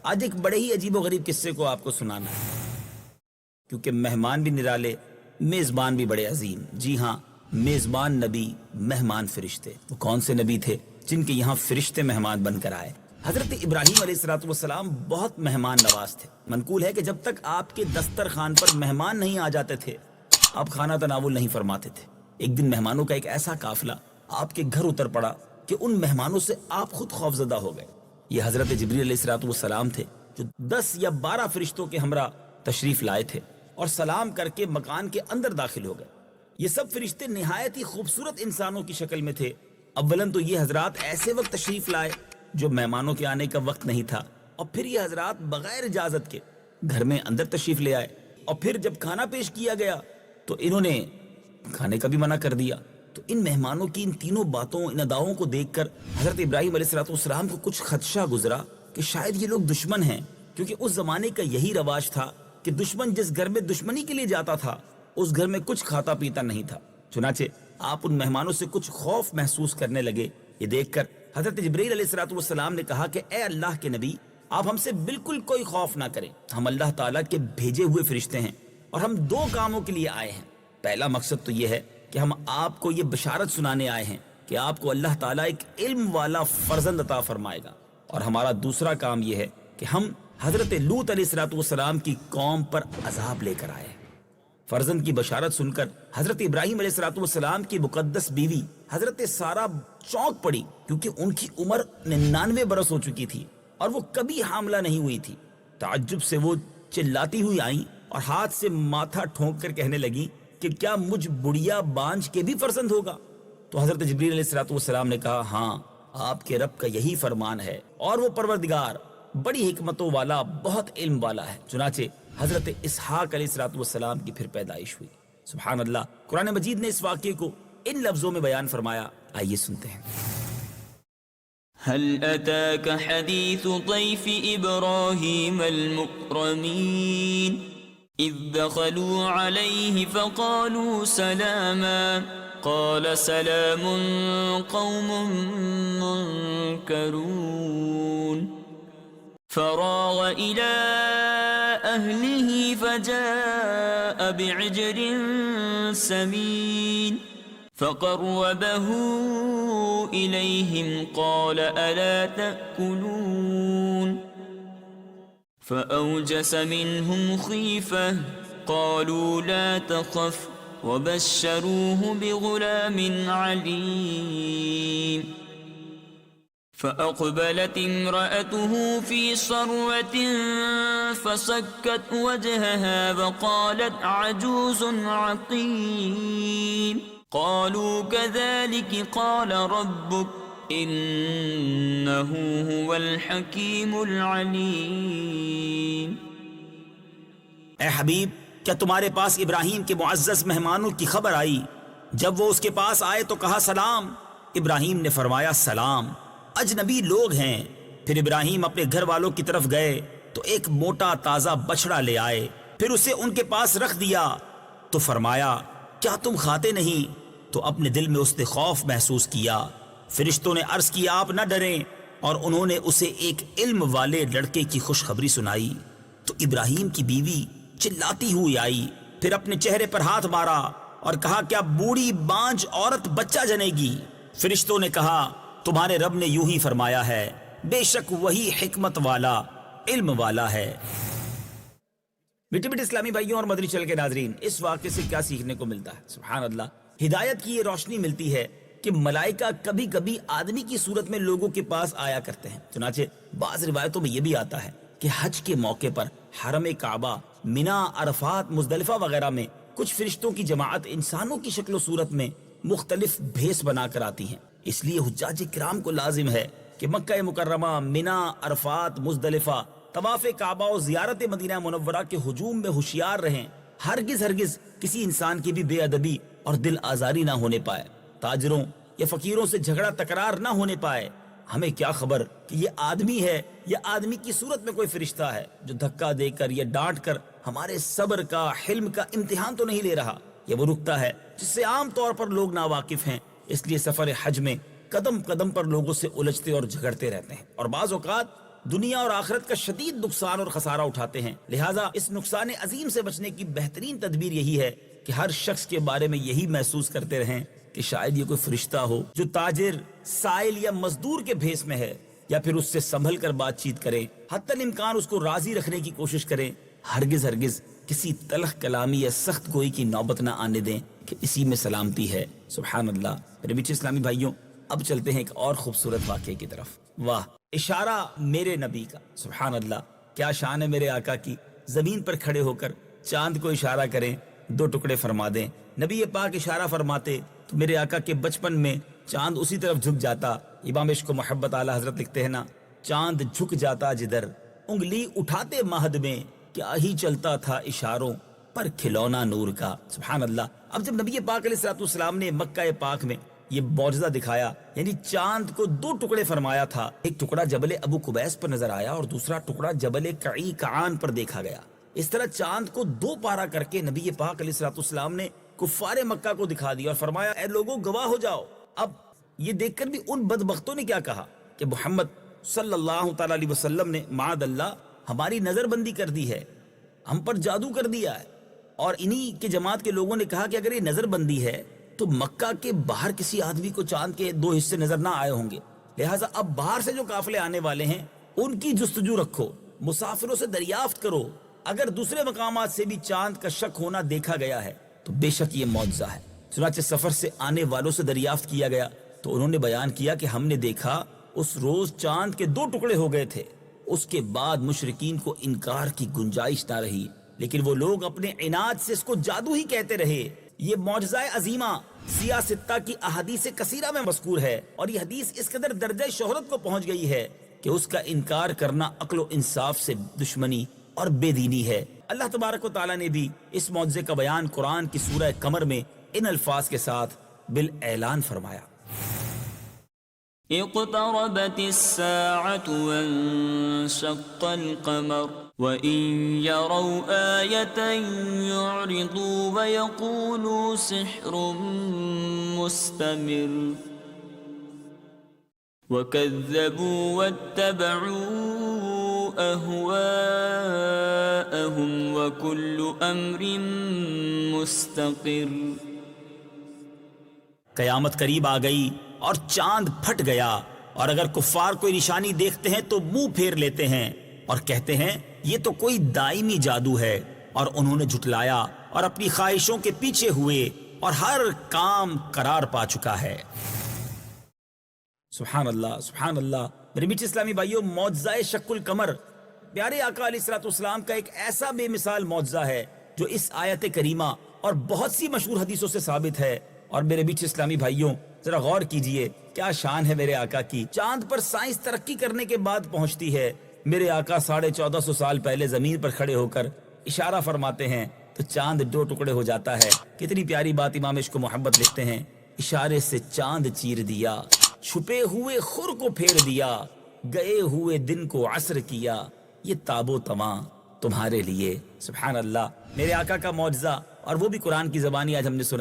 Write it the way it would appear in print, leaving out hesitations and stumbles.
آج ایک بڑے ہی عجیب و غریب قصے کو آپ کو سنانا ہے، کیونکہ مہمان بھی نرالے، میزبان بھی بڑے عظیم۔ جی ہاں، میزبان نبی، مہمان فرشتے۔ وہ کون سے نبی تھے جن کے یہاں فرشتے مہمان بن کر آئے؟ حضرت ابراہیم علیہ السلام بہت مہمان نواز تھے۔ منقول ہے کہ جب تک آپ کے دسترخوان پر مہمان نہیں آ جاتے تھے، آپ کھانا تناول نہیں فرماتے تھے۔ ایک دن مہمانوں کا ایک ایسا قافلہ آپ کے گھر اتر پڑا کہ ان مہمانوں سے آپ خود خوفزدہ ہو گئے۔ یہ حضرت جبریل علیہ السلام تھے جو 10 یا 12 فرشتوں کے ہمراہ تشریف لائے تھے اور سلام کر کے مکان کے اندر داخل ہو گئے۔ یہ سب فرشتے نہایت ہی خوبصورت انسانوں کی شکل میں تھے۔ اولاً تو یہ حضرات ایسے وقت تشریف لائے جو مہمانوں کے آنے کا وقت نہیں تھا، اور پھر یہ حضرات بغیر اجازت کے گھر میں اندر تشریف لے آئے، اور پھر جب کھانا پیش کیا گیا تو انہوں نے کھانے کا بھی منع کر دیا۔ تو ان مہمانوں کی ان تینوں باتوں، ان اداؤں کو دیکھ کر حضرت ابراہیم علیہ السلام کو کچھ خدشہ گزرا کہ شاید یہ لوگ دشمن ہیں، کیونکہ اس زمانے کا یہی رواج تھا کہ دشمن جس گھر میں دشمنی کے لیے جاتا تھا اس گھر میں کچھ کھاتا پیتا نہیں تھا۔ چنانچہ آپ ان مہمانوں سے کچھ خوف محسوس کرنے لگے۔ یہ دیکھ کر حضرت جبرائیل علیہ السلام نے کہا کہ اے اللہ کے نبی، آپ ہم سے بالکل کوئی خوف نہ کریں، ہم اللہ تعالیٰ کے بھیجے ہوئے فرشتے ہیں اور ہم 2 کاموں کے لیے آئے ہیں۔ پہلا مقصد تو یہ ہے کہ ہم آپ کو یہ بشارت سنانے آئے ہیں کہ آپ کو اللہ تعالیٰ ایک علم والا فرزند عطا فرمائے گا، اور ہمارا دوسرا کام یہ ہے کہ ہم حضرت لوط علیہ السلام کی قوم پر عذاب لے کر آئے ہیں۔ فرزند کی بشارت سن کر حضرت ابراہیم علیہ السلام کی مقدس بیوی حضرت سارہ چونک پڑی، کیونکہ ان کی عمر 99 برس ہو چکی تھی اور وہ کبھی حاملہ نہیں ہوئی تھی۔ تعجب سے وہ چلاتی ہوئی آئیں اور ہاتھ سے ماتھا ٹھونک کر کہنے لگی کہ کیا مجھ بڑھیا بانجھ کے بھی فرزند ہوگا؟ تو حضرت جبریل علیہ السلام نے کہا، ہاں، آپ کے رب کا یہی فرمان ہے، اور وہ پروردگار بڑی حکمتوں والا، بہت علم والا ہے۔ چنانچہ حضرت اسحاق علیہ السلام کی پھر پیدائش ہوئی۔ سبحان اللہ، قرآن مجید نے اس واقعے کو ان لفظوں میں بیان فرمایا، آئیے سنتے ہیں۔ هل أتاك حديث ضيف إبراهيم المكرمين إذ دخلوا عليه فقالوا سلاما قال سلام قوم منكرون فراغ إلى أهله فجاء بعجل سمين فقربه إليهم قال ألا تأكلون فأوجس منهم خيفة قالوا لا تخف وبشروه بغلام عليم فأقبلت امرأته في صرة فسكت وجهها وقالت عجوز عقيم قالوا كذلك قال ربك إنه هو الحكيم العليم۔ اے حبیب، کیا تمہارے پاس ابراہیم کے معزز مہمانوں کی خبر آئی؟ جب وہ اس کے پاس آئے تو کہا سلام۔ ابراہیم نے فرمایا سلام، اجنبی لوگ ہیں۔ پھر ابراہیم اپنے گھر والوں کی طرف گئے تو ایک موٹا تازہ بچڑا لے آئے، پھر اسے ان کے پاس رکھ دیا تو فرمایا کیا تم کھاتے نہیں؟ تو اپنے دل میں اس نے خوف محسوس کیا۔ فرشتوں نے عرض کیا آپ نہ ڈریں، اور انہوں نے اسے ایک علم والے لڑکے کی خوشخبری سنائی۔ تو ابراہیم کی بیوی چلاتی ہوئی آئی، پھر اپنے چہرے پر ہاتھ مارا اور کہا کیا بوڑھی بانجھ عورت بچہ جنے گی؟ فرشتوں نے کہا تمہارے رب نے یوں ہی فرمایا ہے، بے شک وہی حکمت والا، علم والا ہے۔ میٹھے میٹھے اسلامی بھائیوں اور مدنی چینل کے ناظرین، اس واقعے سے کیا سیکھنے کو ملتا ہے؟ سبحان اللہ، ہدایت کی یہ روشنی ملتی ہے کہ ملائکہ کبھی کبھی آدمی کی صورت میں لوگوں کے پاس آیا کرتے ہیں۔ چنانچہ بعض روایتوں میں یہ بھی آتا ہے کہ حج کے موقع پر حرم کعبہ، مینا، عرفات، مزدلفہ وغیرہ میں کچھ فرشتوں کی جماعت انسانوں کی شکل و صورت میں مختلف بھیس بنا کر آتی ہیں۔ اس لیے حجاج کرام کو لازم ہے کہ مکہ مکرمہ، مینا، عرفات، مزدلفہ، طواف کعبہ اور زیارت مدینہ منورہ کے ہجوم میں ہوشیار رہیں۔ ہرگز کسی انسان کی بھی بے ادبی اور دل آزاری نہ ہونے پائے، تاجروں یا فقیروں سے جھگڑا تکرار نہ ہونے پائے۔ ہمیں کیا خبر کہ یہ آدمی ہے یا آدمی کی صورت میں کوئی فرشتہ ہے جو دھکا دے کر یا ڈانٹ کر ہمارے صبر کا، حلم کا امتحان تو نہیں لے رہا۔ یہ وہ نکتہ ہے جس سے عام طور پر لوگ ناواقف ہیں، اس لیے سفر حج میں قدم قدم پر لوگوں سے الجھتے اور جھگڑتے رہتے ہیں، اور بعض اوقات دنیا اور آخرت کا شدید نقصان اور خسارہ اٹھاتے ہیں. لہٰذا اس نقصان عظیم سے بچنے کی بہترین تدبیر یہی ہے کہ ہر شخص کے بارے میں یہی محسوس کرتے رہیں کہ شاید یہ کوئی فرشتہ ہو جو تاجر، سائل یا مزدور کے بھیس میں ہے، یا پھر اس سے سنبھل کر بات چیت کریں، حتی الامکان اس کو راضی رکھنے کی کوشش کریں. ہرگز کسی تلخ کلامی یا سخت گوئی کی نوبت نہ آنے دیں کہ اسی میں سلامتی ہے. سبحان اللہ. میرے میٹھے اسلامی بھائیوں، اب چلتے ہیں ایک اور خوبصورت واقعے کی طرف. واہ، اشارہ میرے نبی کا. سبحان اللہ، کیا شان ہے میرے آقا کی. زمین پر کھڑے ہو کر چاند کو اشارہ کریں، 2 ٹکڑے فرما دیں. نبی پاک اشارہ فرماتے تو میرے آقا کے بچپن میں چاند اسی طرف جھک جاتا. امام عشق و محبت اعلیٰ حضرت لکھتے ہیں نا، چاند جھک جاتا جدھر، انگلی اٹھاتے مہد میں، کیا ہی چلتا تھا اشاروں پر کھلونا نور کا. سبحان اللہ. اب جب نبی پاک علیہ الصلوۃ والسلام نے مکہ پاک میں یہ معجزہ دکھایا، یعنی چاند کو 2 ٹکڑے فرمایا تھا، ایک ٹکڑا جبل ابو قبیس پر نظر آیا اور دوسرا ٹکڑا جبل کعی کعان پر دیکھا گیا. اس طرح چاند کو 2 پارا کر کے نبی پاک علیہ الصلوۃ والسلام نے کفار مکہ کو دکھا دیا اور فرمایا اے لوگوں گواہ ہو جاؤ. اب یہ دیکھ کر بھی ان بدبختوں نے کیا کہا کہ محمد صلی اللہ تعالی علیہ وسلم نے معاذ اللہ ہماری نظر بندی کر دی ہے، ہم پر جادو کر دیا ہے. اور انہی کے جماعت کے لوگوں نے کہا کہ اگر یہ نظر بندی ہے تو مکہ کے باہر کسی آدمی کو چاند کے 2 حصے نظر نہ آئے ہوں گے. لہٰذا اب باہر سے جو قافلے آنے والے ہیں ان کی جستجو رکھو، مسافروں سے دریافت کرو، اگر دوسرے مقامات سے بھی چاند کا شک ہونا دیکھا گیا ہے تو بے شک یہ معجزہ ہے. چنانچہ سفر سے آنے والوں سے دریافت کیا گیا تو انہوں نے بیان کیا کہ ہم نے دیکھا اس روز چاند کے 2 ٹکڑے ہو گئے تھے. اس کے بعد مشرکین کو انکار کی گنجائش نہ رہی، لیکن وہ لوگ اپنے عناد سے اس کو جادو ہی کہتے رہے. یہ معجزہ عظیمہ سیاہ ستہ کی احادیث کثیرہ میں مذکور ہے، اور یہ حدیث اس قدر درجہ شہرت کو پہنچ گئی ہے کہ اس کا انکار کرنا عقل و انصاف سے دشمنی اور بے دینی ہے. اللہ تبارک و تعالیٰ نے بھی اس معجزے کا بیان قرآن کی سورہ قمر میں ان الفاظ کے ساتھ بالاعلان فرمایا. اقتربت الساعة وانشق القمر وإن يروا آية يعرضوا ويقولوا سحر مستمر وكذبوا واتبعوا أهواءهم وكل أمر مستقر. قیامت قریب آ گئی اور چاند پھٹ گیا، اور اگر کفار کوئی نشانی دیکھتے ہیں تو منہ پھیر لیتے ہیں اور کہتے ہیں یہ تو کوئی دائمی جادو ہے، اور انہوں نے جھٹلایا اور اپنی خواہشوں کے پیچھے ہوئے اور ہر کام قرار پا چکا ہے. سبحان اللہ، سبحان اللہ. میرے میٹھے اسلامی بھائیوں، معجزہ شق القمر پیارے آقا علیہ الصلوۃ والسلام کا ایک ایسا بے مثال معجزہ ہے جو اس آیت کریمہ اور بہت سی مشہور حدیثوں سے ثابت ہے. اور میرے میٹھے اسلامی بھائیوں، ذرا غور کیجئے، کیا شان ہے میرے آقا کی. چاند پر سائنس ترقی کرنے کے بعد پہنچتی ہے. میرے آقا 1450 سال پہلے زمین پر کھڑے ہو کر اشارہ فرماتے ہیں تو چاند 2 ٹکڑے ہو جاتا ہے. کتنی پیاری بات امام عشق و محبت لکھتے ہیں، اشارے سے چاند چیر دیا، چھپے ہوئے خور کو پھیر دیا، گئے ہوئے دن کو عصر کیا، یہ تاب و تواں تمہارے لیے. سبحان اللہ. میرے آقا کا معجزہ، اور وہ بھی قرآن کی زبانی آج ہم نے سنا.